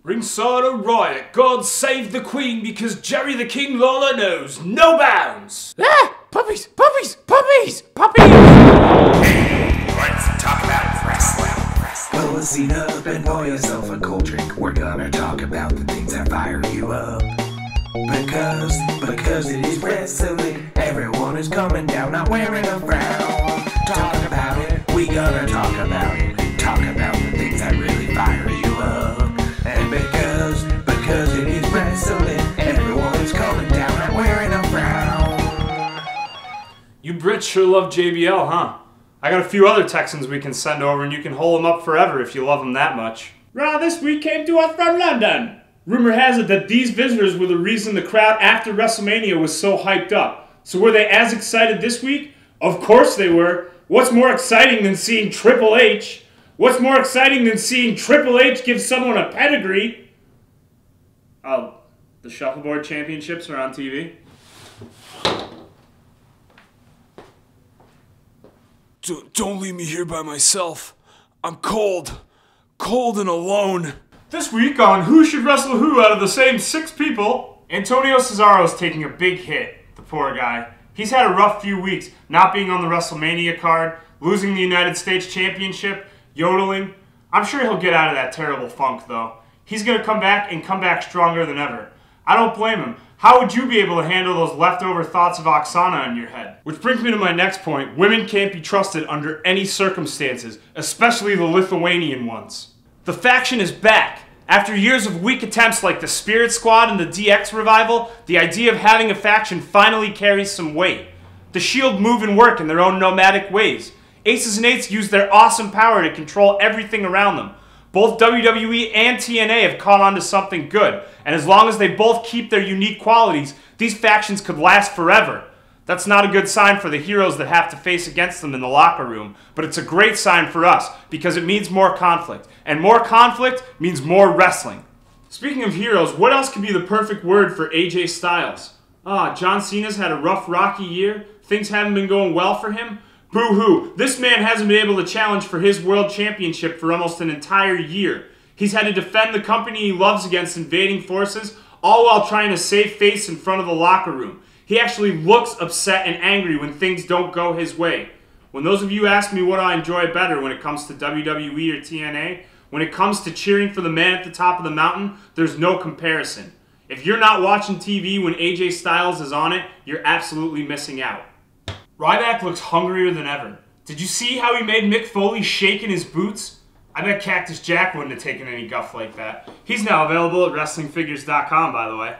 Ringside Riot, God save the Queen because Jerry the King Lawler knows no bounds. Ah! Puppies! Puppies! Puppies! Puppies! Let's talk about wrestling. Pull a seat up and pour yourself a cold drink. We're gonna talk about the things that fire you up. Because it is wrestling. Everyone is coming down, not wearing a frown. Talk about it. We gonna talk about it. Talk about the things that really fire you up. And because it is wrestling, everyone is coming down, not wearing a frown. You Brits sure love JBL, huh? I got a few other Texans we can send over and you can hold them up forever if you love them that much. Raw this week came to us from London. Rumor has it that these visitors were the reason the crowd after WrestleMania was so hyped up. So were they as excited this week? Of course they were. What's more exciting than seeing Triple H? What's more exciting than seeing Triple H give someone a pedigree? Oh, the Shuffleboard Championships are on TV? Don't leave me here by myself. I'm cold. Cold and alone. This week on Who Should Wrestle Who out of the same 6 people, Antonio Cesaro's taking a big hit, the poor guy. He's had a rough few weeks, not being on the WrestleMania card, losing the United States Championship, yodeling. I'm sure he'll get out of that terrible funk though. He's going to come back and come back stronger than ever. I don't blame him. How would you be able to handle those leftover thoughts of Oksana in your head? Which brings me to my next point. Women can't be trusted under any circumstances, especially the Lithuanian ones. The faction is back. After years of weak attempts like the Spirit Squad and the DX Revival, the idea of having a faction finally carries some weight. The Shield move and work in their own nomadic ways. Aces and Eights use their awesome power to control everything around them. Both WWE and TNA have caught on to something good, and as long as they both keep their unique qualities, these factions could last forever. That's not a good sign for the heroes that have to face against them in the locker room, but it's a great sign for us because it means more conflict, and more conflict means more wrestling. Speaking of heroes, what else could be the perfect word for AJ Styles? John Cena's had a rough, rocky year. Things haven't been going well for him. Boo-hoo, this man hasn't been able to challenge for his world championship for almost an entire year. He's had to defend the company he loves against invading forces, all while trying to save face in front of the locker room. He actually looks upset and angry when things don't go his way. When those of you ask me what I enjoy better when it comes to WWE or TNA, when it comes to cheering for the man at the top of the mountain, there's no comparison. If you're not watching TV when AJ Styles is on it, you're absolutely missing out. Ryback looks hungrier than ever. Did you see how he made Mick Foley shake in his boots? I bet Cactus Jack wouldn't have taken any guff like that. He's now available at WrestlingFigures.com, by the way.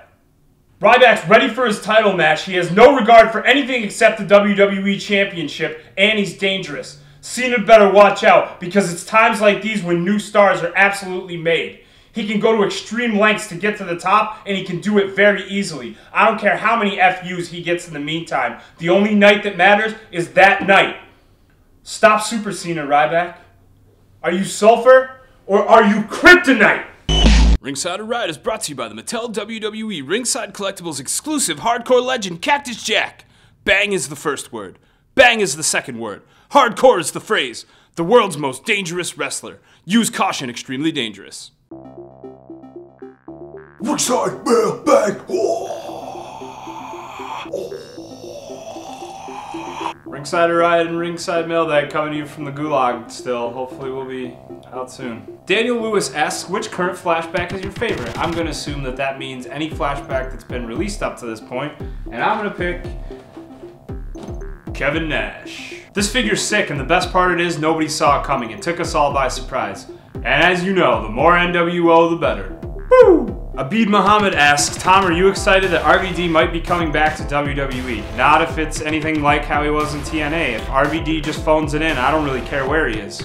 Ryback's ready for his title match. He has no regard for anything except the WWE Championship, and he's dangerous. Cena better watch out, because it's times like these when new stars are absolutely made. He can go to extreme lengths to get to the top, and he can do it very easily. I don't care how many FUs he gets in the meantime. The only night that matters is that night. Stop Super Cena, Ryback. Are you sulfur, or are you kryptonite? Ringside Riot is brought to you by the Mattel WWE Ringside Collectibles exclusive hardcore legend Cactus Jack. Bang is the first word. Bang is the second word. Hardcore is the phrase. The world's most dangerous wrestler. Use caution, extremely dangerous. Ringside mailbag. Ringside Riot and Ringside Mailbag coming to you from the Gulag still. Hopefully we'll be out soon. Daniel Lewis asks, which current flashback is your favorite? I'm going to assume that that means any flashback that's been released up to this point. And I'm going to pick Kevin Nash. This figure's sick, and the best part of it is nobody saw it coming. It took us all by surprise. And as you know, the more NWO, the better. Woo! Abid Muhammad asks, Tom, are you excited that RVD might be coming back to WWE? Not if it's anything like how he was in TNA. If RVD just phones it in, I don't really care where he is.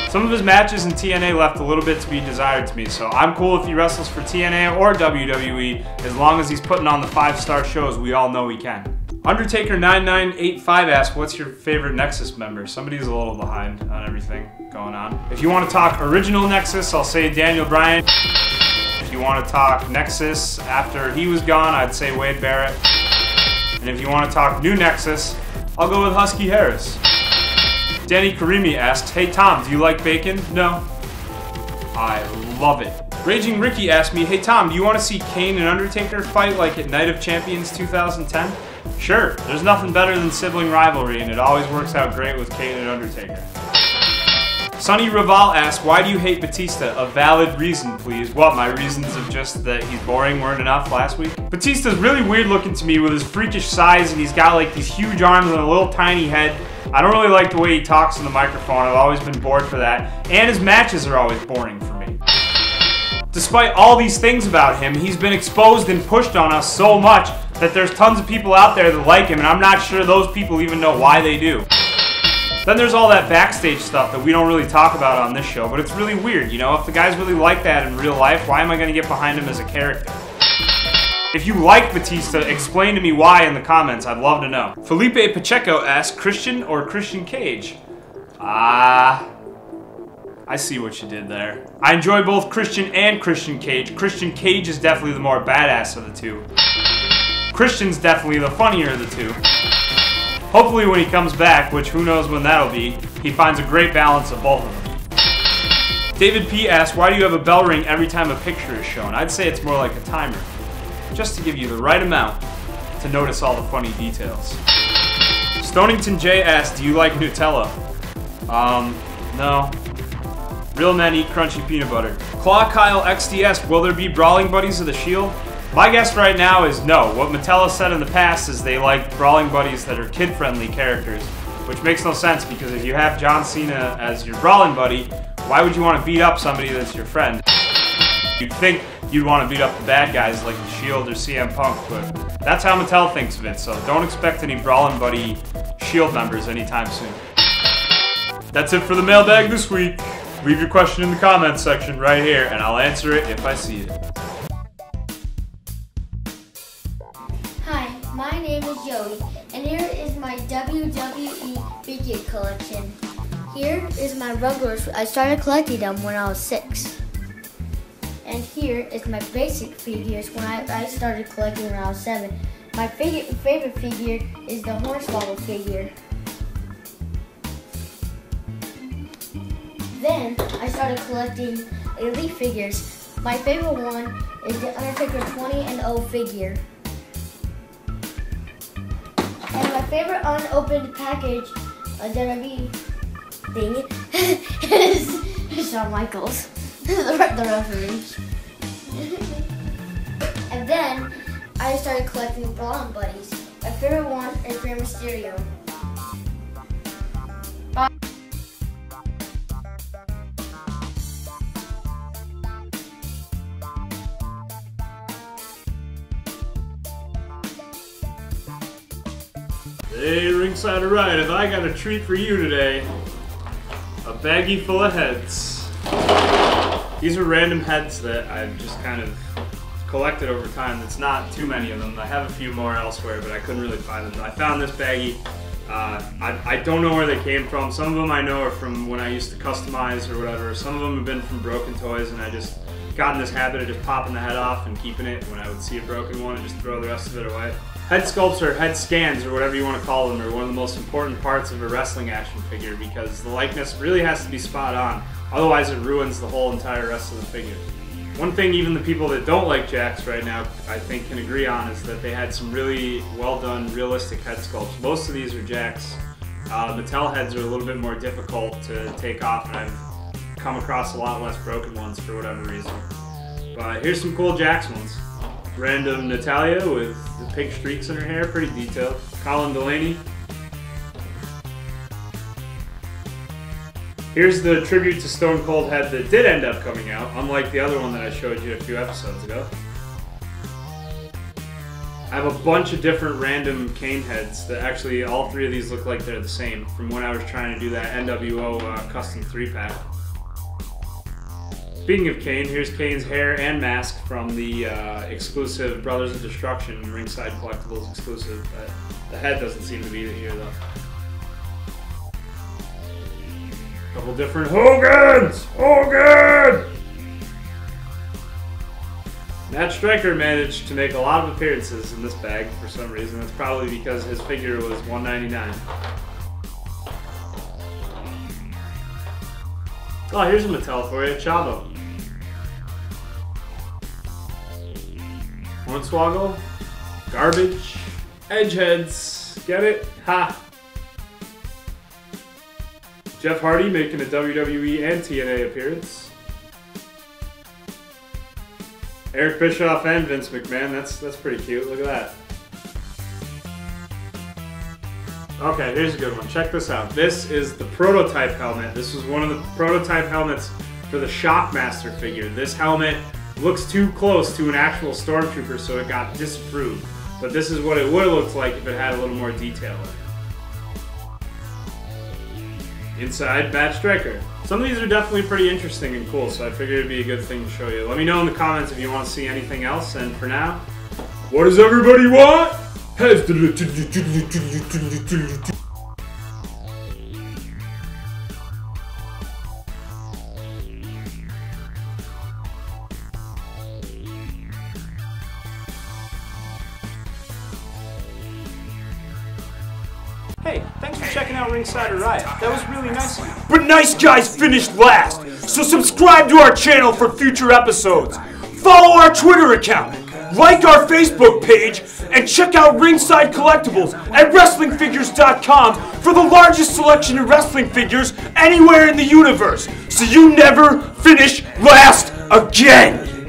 Some of his matches in TNA left a little bit to be desired to me, so I'm cool if he wrestles for TNA or WWE, as long as he's putting on the 5-star shows we all know he can. Undertaker9985 asks, what's your favorite Nexus member? Somebody's a little behind on everything going on. If you want to talk original Nexus, I'll say Daniel Bryan. If you want to talk Nexus after he was gone, I'd say Wade Barrett. And if you want to talk new Nexus, I'll go with Husky Harris. Danny Karimi asks, hey Tom, do you like bacon? No. I love it. Raging Ricky asked me, hey Tom, do you want to see Kane and Undertaker fight like at Night of Champions 2010? Sure, there's nothing better than sibling rivalry, and it always works out great with Kane and Undertaker. Sonny Raval asked, why do you hate Batista? A valid reason, please. What, my reasons of just that he's boring weren't enough last week? Batista's really weird looking to me with his freakish size, and he's got like these huge arms and a little tiny head. I don't really like the way he talks in the microphone. I've always been bored for that. And his matches are always boring for me. Despite all these things about him, he's been exposed and pushed on us so much that there's tons of people out there that like him, and I'm not sure those people even know why they do. Then there's all that backstage stuff that we don't really talk about on this show, but it's really weird, you know? If the guy's really like that in real life, why am I gonna get behind him as a character? If you like Batista, explain to me why in the comments, I'd love to know. Felipe Pacheco asked, Christian or Christian Cage? I see what you did there. I enjoy both Christian and Christian Cage. Christian Cage is definitely the more badass of the two. Christian's definitely the funnier of the two. Hopefully when he comes back, which who knows when that'll be, he finds a great balance of both of them. David P. asked, why do you have a bell ring every time a picture is shown? I'd say it's more like a timer. Just to give you the right amount to notice all the funny details. Stonington J asked, do you like Nutella? No. Real men eat crunchy peanut butter. Claw Kyle XDS, will there be Brawling Buddies of the Shield? My guess right now is no. What Mattel said in the past is they like Brawling Buddies that are kid-friendly characters, which makes no sense because if you have John Cena as your Brawling Buddy, why would you want to beat up somebody that's your friend? You'd think you'd want to beat up the bad guys like The Shield or CM Punk, but that's how Mattel thinks of it, so don't expect any Brawling Buddy Shield members anytime soon. That's it for the mailbag this week. Leave your question in the comments section right here, and I'll answer it if I see it. Hi, my name is Joey, and here is my WWE figure collection. Here is my Ruggers. I started collecting them when I was 6. And here is my basic figures when I started collecting when I was 7. My favorite figure is the Hornswoggle figure. Then I started collecting Elite figures. My favorite one is the Undertaker 20-0 figure. And my favorite unopened package WWE thing is Shawn Michaels, the referee. And then I started collecting Brawling Buddies. My favorite one is Rey Mysterio. Hey, Ringside Riot, have I got a treat for you today? A baggie full of heads. These are random heads that I've just kind of collected over time. It's not too many of them. I have a few more elsewhere, but I couldn't really find them. I found this baggie. I don't know where they came from. Some of them I know are from when I used to customize or whatever. Some of them have been from broken toys, and I just got in this habit of just popping the head off and keeping it when I would see a broken one and just throw the rest of it away. Head sculpts or head scans or whatever you want to call them are one of the most important parts of a wrestling action figure because the likeness really has to be spot on, otherwise it ruins the whole entire rest of the figure. One thing even the people that don't like Jakks right now I think can agree on is that they had some really well done realistic head sculpts. Most of these are Jakks. Mattel heads are a little bit more difficult to take off, and I've come across a lot less broken ones for whatever reason. But here's some cool Jakks ones. Random Natalia with the pink streaks in her hair, pretty detailed. Colin Delaney. Here's the tribute to Stone Cold head that did end up coming out, unlike the other one that I showed you a few episodes ago. I have a bunch of different random Kane heads that actually all three of these look like they're the same from when I was trying to do that NWO custom 3-pack. Speaking of Kane, here's Kane's hair and mask from the exclusive Brothers of Destruction Ringside Collectibles exclusive. The head doesn't seem to be here though. Couple different Hogans! Hogan! Matt Striker managed to make a lot of appearances in this bag for some reason. That's probably because his figure was $1.99. Oh, here's a Mattel for you, Chavo. Hornswoggle. Garbage. Edgeheads. Get it? Ha! Jeff Hardy making a WWE and TNA appearance. Eric Bischoff and Vince McMahon. That's pretty cute. Look at that. Okay, here's a good one. Check this out. This is the prototype helmet. This was one of the prototype helmets for the Shockmaster figure. This helmet looks too close to an actual Stormtrooper, so it got disapproved. But this is what it would have looked like if it had a little more detail in it. Inside Bad Striker. Some of these are definitely pretty interesting and cool, so I figured it'd be a good thing to show you. Let me know in the comments if you want to see anything else, and for now, what does everybody want? Hey, thanks for checking out Ringside Riot. That was really nice of you. But nice guys finished last, so subscribe to our channel for future episodes. Follow our Twitter account, like our Facebook page, and check out Ringside Collectibles at WrestlingFigures.com for the largest selection of wrestling figures anywhere in the universe, so you never finish last again.